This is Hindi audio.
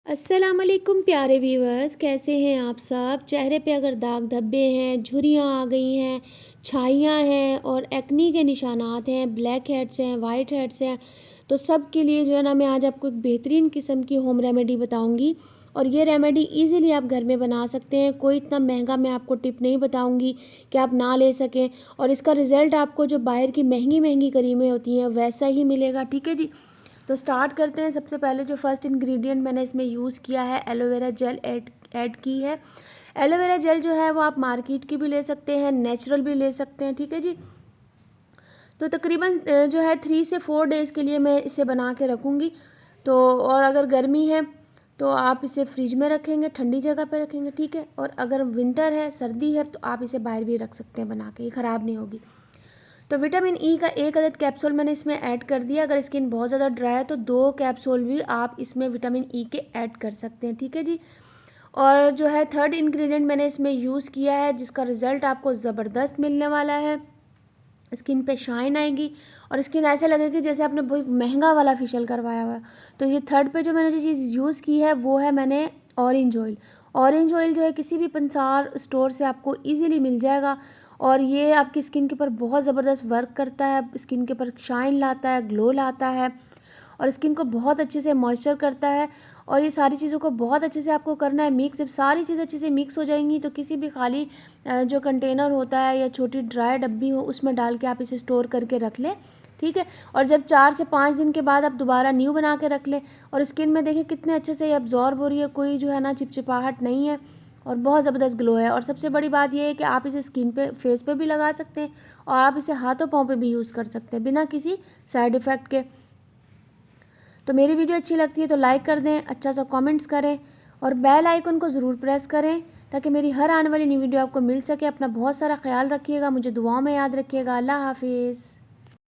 अस्सलामुअलैकुम प्यारे व्यूवर्स, कैसे हैं आप सब। चेहरे पे अगर दाग धब्बे हैं, झुर्रियाँ आ गई हैं, छाइयाँ हैं और एक्नी के निशानात हैं, ब्लैक हेड्स हैं, वाइट हेड्स हैं, तो सब के लिए जो है ना मैं आज आपको एक बेहतरीन किस्म की होम रेमेडी बताऊंगी। और ये रेमेडी इजीली आप घर में बना सकते हैं। कोई इतना महंगा मैं आपको टिप नहीं बताऊंगी कि आप ना ले सकें, और इसका रिज़ल्ट आपको जो बाहर की महंगी महंगी क्रीमें होती हैं वैसा ही मिलेगा। ठीक है जी, तो स्टार्ट करते हैं। सबसे पहले जो फर्स्ट इंग्रेडिएंट मैंने इसमें यूज़ किया है, एलोवेरा जेल ऐड की है। एलोवेरा जेल जो है वो आप मार्केट की भी ले सकते हैं, नेचुरल भी ले सकते हैं। ठीक है जी, तो तकरीबन जो है 3 से 4 डेज़ के लिए मैं इसे बना के रखूँगी। तो और अगर गर्मी है तो आप इसे फ्रिज में रखेंगे, ठंडी जगह पर रखेंगे। ठीक है, और अगर विंटर है, सर्दी है, तो आप इसे बाहर भी रख सकते हैं बना के, ये ख़राब नहीं होगी। तो विटामिन ई का 1 अदद कैप्सूल मैंने इसमें ऐड कर दिया। अगर स्किन बहुत ज़्यादा ड्राई है तो 2 कैप्सूल भी आप इसमें विटामिन ई के ऐड कर सकते हैं। ठीक है जी, और जो है थर्ड इंग्रेडिएंट मैंने इसमें यूज़ किया है, जिसका रिज़ल्ट आपको ज़बरदस्त मिलने वाला है। स्किन पे शाइन आएगी और स्किन ऐसे लगेगी जैसे आपने बहुत महंगा वाला फेशियल करवाया हुआ है। तो ये थर्ड पे जो मैंने जो चीज़ यूज़ की है वो है मैंने ऑरेंज ऑयल। ऑरेंज ऑयल जो है किसी भी पंसार स्टोर से आपको इजीली मिल जाएगा, और ये आपकी स्किन के ऊपर बहुत ज़बरदस्त वर्क करता है। स्किन के ऊपर शाइन लाता है, ग्लो लाता है, और स्किन को बहुत अच्छे से मॉइस्चर करता है। और ये सारी चीज़ों को बहुत अच्छे से आपको करना है मिक्स। जब सारी चीज़ें अच्छे से मिक्स हो जाएंगी तो किसी भी खाली जो कंटेनर होता है या छोटी ड्राई डब्बी हो उसमें डाल के आप इसे स्टोर करके रख लें। ठीक है, और जब 4 से 5 दिन के बाद आप दोबारा न्यू बना के रख लें, और स्किन में देखिए कितने अच्छे से ये अब्जॉर्ब हो रही है, कोई जो है ना चिपचिपाहट नहीं है, और बहुत ज़बरदस्त ग्लो है। और सबसे बड़ी बात यह है कि आप इसे स्किन पे, फेस पे भी लगा सकते हैं, और आप इसे हाथों पाँव पे भी यूज़ कर सकते हैं बिना किसी साइड इफ़ेक्ट के। तो मेरी वीडियो अच्छी लगती है तो लाइक कर दें, अच्छा सा कमेंट्स करें, और बेल आइकन को ज़रूर प्रेस करें ताकि मेरी हर आने वाली न्यू वीडियो आपको मिल सके। अपना बहुत सारा ख्याल रखिएगा, मुझे दुआओं में याद रखिएगा। अल्लाह हाफिज़।